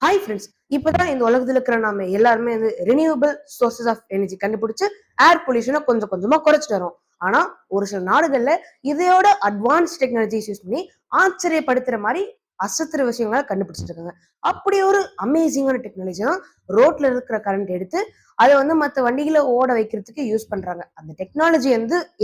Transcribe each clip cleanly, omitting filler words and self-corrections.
Hi friends. இப்பதான் இந்த உலகத்துல இருக்கிற நாம எல்லாருமே ரினியூவபிள் சோர்சஸ் ஆஃப் எனர்ஜி கண்டுபிடிச்சு ஏர் பொல்யூஷனை கொஞ்சம் கொஞ்சமா குறைச்சிட்டு வரோம். ஆனா ஒரு சில நாடுகள்ல இதையோட அட்வான்ஸ் டெக்னாலஜிஸ் யூஸ் பண்ணி ஆச்சரியப்படுத்துற மாதிரி அசத்துற விஷயங்களை கண்டுபிடிச்சிட்டு இருக்காங்க. அப்படி ஒரு அமேசிங்கான டெக்னாலஜி தான் ரோட்ல இருக்கிற கரண்ட் எடுத்து அதை மற்ற வண்டிகளை ஓட வைக்கிறதுக்கு யூஸ் பண்றாங்க. அந்த டெக்னாலஜி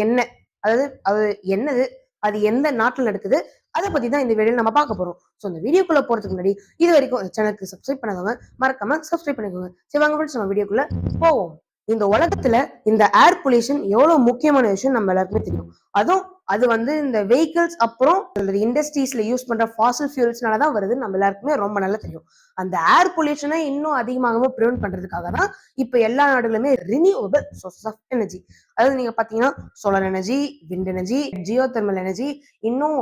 என்ன, அதாவது அது என்னது, அது எந்த நாட்டுல நடக்குது, அதை பத்தி தான் இந்த வீடியோல நம்ம பார்க்க போறோம். ஸோ இந்த வீடியோக்குள்ள போறதுக்கு முன்னாடி இது வரைக்கும் சேனலுக்கு சப்ஸ்கிரைப் பண்ணாதவங்க மறக்காம சப்ஸ்கிரைப் பண்ணிக்கோங்க. சரி வாங்க ஃப்ரெண்ட்ஸ், நம்ம வீடியோக்குள்ள போவோம். இந்த உலகத்துல இந்த ஏர் பொல்யூஷன் எவ்வளவு முக்கியமான விஷயம் நம்ம எல்லாருக்குமே தெரியும். அதுவும் அது இந்த வெஹிக்கிள்ஸ் அப்புறம் இண்டஸ்ட்ரீஸ்ல யூஸ் பண்ற ஃபாசில் ஃபியூல்ஸ்னாலதான் வருது. நம்ம எல்லாருக்குமே ரொம்ப நல்லா தெரியும். அந்த ஏர் பொல்யூஷனை இன்னும் அதிகமாகவும் ப்ரிவென்ட் பண்றதுக்காக தான் இப்ப எல்லா நாடுகளுமே ரினியூவபிள் சோர்சஸ் ஆஃப் எனர்ஜி, அதாவது நீங்க பாத்தீங்கன்னா solar energy, wind energy, Jio thermal energy, இன்னும்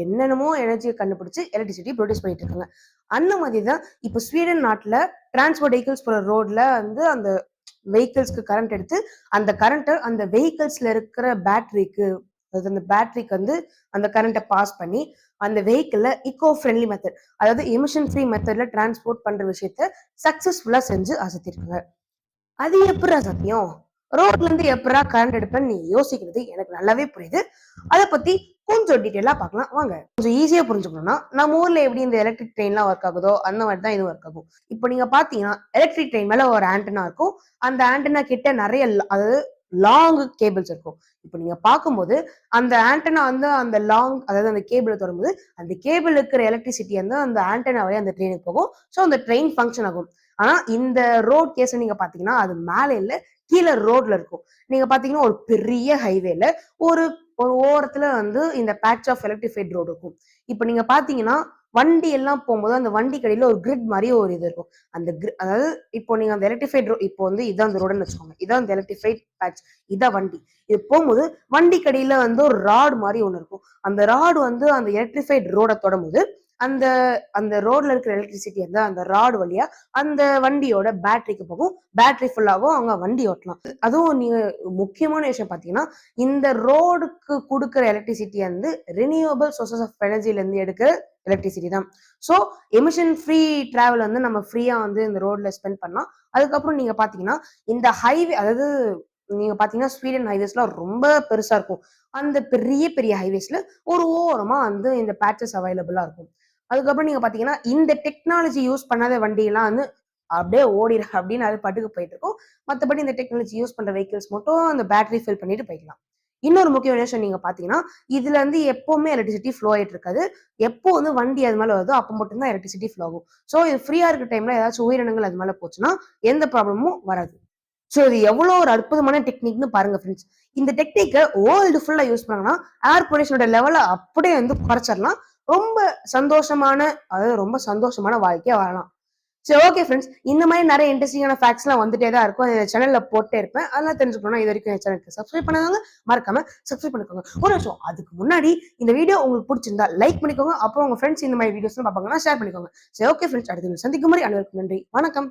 என்னென்னமோ எனர்ஜியை கண்டுபிடிச்சு எலக்ட்ரிசிட்டி ப்ரொடியூஸ் பண்ணிட்டு இருக்காங்க. அந்த மாதிரி தான் இப்போ ஸ்வீடன் நாட்டுல டிரான்ஸ்போர்ட் வெஹிக்கிள்ஸ் போற ரோட்ல அந்த வெஹிக்கிள்ஸ்க்கு கரண்ட் எடுத்து அந்த கரண்ட்டை அந்த வெஹிக்கிள்ஸ்ல இருக்கிற பேட்டரிக்கு, அதாவது அந்த பேட்டரிக்கு அந்த கரண்ட்டை பாஸ் பண்ணி அந்த வெஹிக்கிள்ல இக்கோ ஃப்ரெண்ட்லி மெத்தட், அதாவது எமிஷன் ஃப்ரீ மெத்தட்ல டிரான்ஸ்போர்ட் பண்ற விஷயத்த சக்சஸ்ஃபுல்லா செஞ்சு அசத்திருக்காங்க. அது எப்படா சத்தியம்? ரோட்ல இருந்து எப்படா கரண்ட் எடுப்பேன்னு நீ யோசிக்கிறது எனக்கு நல்லாவே புரியுது. அதை பத்தி கொஞ்சம் டீட்டெயிலா பார்க்கலாம் வாங்க. கொஞ்சம் ஈஸியா புரிஞ்சுக்கணும்னா, நம்ம ஊர்ல எப்படி இந்த எலக்ட்ரிக் ட்ரெயின் எல்லாம் ஒர்க் ஆகுதோ அந்த மாதிரி தான் இது ஒர்க் ஆகும். இப்போ நீங்க பாத்தீங்கன்னா எலக்ட்ரிக் ட்ரெயின் மேல ஒரு ஆண்டனா இருக்கும். அந்த ஆண்டனா கிட்ட நிறைய அதாவது லாங் கேபிள்ஸ் இருக்கும். இப்போ நீங்க பார்க்கும்போது அந்த ஆண்டனா அந்த லாங், அதாவது அந்த கேபிளை தொடரும்போது அந்த கேபிள் இருக்கிற எலக்ட்ரிசிட்டி அந்த ஆண்டனாவே அந்த ட்ரெயினுக்கு போகும். ஸோ அந்த ட்ரெயின் ஃபங்க்ஷன் ஆகும். ஆனா இந்த ரோட் கேஸ் நீங்க பாத்தீங்கன்னா அது மேல இல்ல, கீழே ரோட்ல இருக்கும். நீங்க பாத்தீங்கன்னா ஒரு பெரிய ஹைவேல ஒரு ஒரு ஓரத்துல இந்த பேட்ச் ஆஃப் எலக்ட்ரிஃபைட் ரோடு இருக்கும். இப்ப நீங்க பாத்தீங்கன்னா வண்டி எல்லாம் போகும்போது அந்த வண்டி கடையில ஒரு கிரிட் மாதிரி ஒரு இது இருக்கும். அந்த அதாவது இப்போ நீங்க அந்த எலக்ட்ரிஃபைட் இப்போ இதான் அந்த ரோடுன்னு வச்சுக்கோங்க. இதான் அந்த எலக்ட்ரிஃபைட் பேட்ச், இதான் வண்டி. இது போகும்போது வண்டி கடையில ஒரு ராடு மாதிரி ஒண்ணு இருக்கும். அந்த ராடு அந்த எலக்ட்ரிஃபைட் ரோட தொடும்போது அந்த அந்த ரோட்ல இருக்கிற எலக்ட்ரிசிட்டி அந்த ராடு வழியா அந்த வண்டியோட பேட்டரிக்கு போகும். பேட்டரி ஃபுல்லாவும் அவங்க வண்டி ஓட்டலாம். அதுவும் நீங்க முக்கியமான விஷயம் பாத்தீங்கன்னா இந்த ரோடுக்கு கொடுக்குற எலக்ட்ரிசிட்டி ரினியூவபிள் சோர்சஸ் ஆஃப் எனர்ஜில இருந்து எடுக்கிற எலக்ட்ரிசிட்டி தான். ஸோ எமிஷன் ஃப்ரீ டிராவல் நம்ம ஃப்ரீயா இந்த ரோட்ல ஸ்பெண்ட் பண்ணலாம். அதுக்கப்புறம் நீங்க பாத்தீங்கன்னா இந்த ஹைவே, அதாவது நீங்க பாத்தீங்கன்னா ஸ்வீடன் ஹைவேஸ்லாம் ரொம்ப பெருசா இருக்கும். அந்த பெரிய பெரிய ஹைவேஸ்ல ஒரு ஓரமா இந்த பேட்சஸ் அவைலபிளா இருக்கும். அதுக்கப்புறம் நீங்க பாத்தீங்கன்னா இந்த டெக்னாலஜி யூஸ் பண்ணாத வண்டி எல்லாம் அப்படியே ஓடிடு அப்படின்னு அது பாட்டுக்கு போயிட்டு இருக்கும். மற்றபடி இந்த டெக்னாலஜி யூஸ் பண்ற வெஹிக்கிள்ஸ் மட்டும் அந்த பேட்டரி ஃபில் பண்ணிட்டு போய்க்கலாம். இன்னொரு முக்கியமான விஷயம் நீங்க பாத்தீங்கன்னா இதுல எப்பவுமே எலக்ட்ரிசிட்டி ஃப்ளோ ஆயிட்டு இருக்காது. எப்போ வண்டி அது மேல வருதோ அப்போ மட்டும்தான் எலக்ட்ரிசிட்டி ஃப்ளோ ஆகும். ஸோ இது ஃப்ரீயா இருக்க டைம்ல ஏதாச்சும் உயிரினங்கள் அது மேல போச்சுன்னா எந்த ப்ராப்ளமும் வராது. ஸோ இது எவ்வளவு ஒரு அற்புதமான டெக்னிக்னு பாருங்க ஃப்ரெண்ட்ஸ். இந்த டெக்னிக்கை வேர்ல்டு ஃபுல்லா யூஸ் பண்ணாங்கன்னா ஏர் பொல்யூஷனோட லெவலை அப்படியே குறைச்சிடலாம். ரொம்ப சந்தோஷமான, அதாவது ரொம்ப சந்தோஷமான வாழ்க்கையா வாழலாம். சரி ஓகே ஃப்ரெண்ட்ஸ், இந்த மாதிரி நிறைய இன்ட்ரெஸ்டிங்கான ஃபேக்ட்ஸ்லாம் வந்துட்டே தான் இருக்கும். இந்த சேனல்ல போட்டே இருப்பேன். அதெல்லாம் தெரிஞ்சுக்கணும்னா இது வரைக்கும் என் சேனலுக்கு சப்ஸ்கிரைப் பண்ணாதவங்க மறக்காம சப்ஸ்கிரைப் பண்ணிக்கோங்க. ஒரு நிமிஷம், அதுக்கு முன்னாடி இந்த வீடியோ உங்களுக்கு பிடிச்சிருந்தா லைக் பண்ணிக்கோங்க. அப்புறம் உங்க ஃப்ரெண்ட்ஸ் இந்த மாதிரி வீடியோஸ் பார்ப்பாங்கன்னா ஷேர் பண்ணிக்கோங்க. சரி ஓகே ஃப்ரெண்ட்ஸ், அடுத்த சந்திக்கும் மாதிரி அனைவருக்கும் நன்றி, வணக்கம்.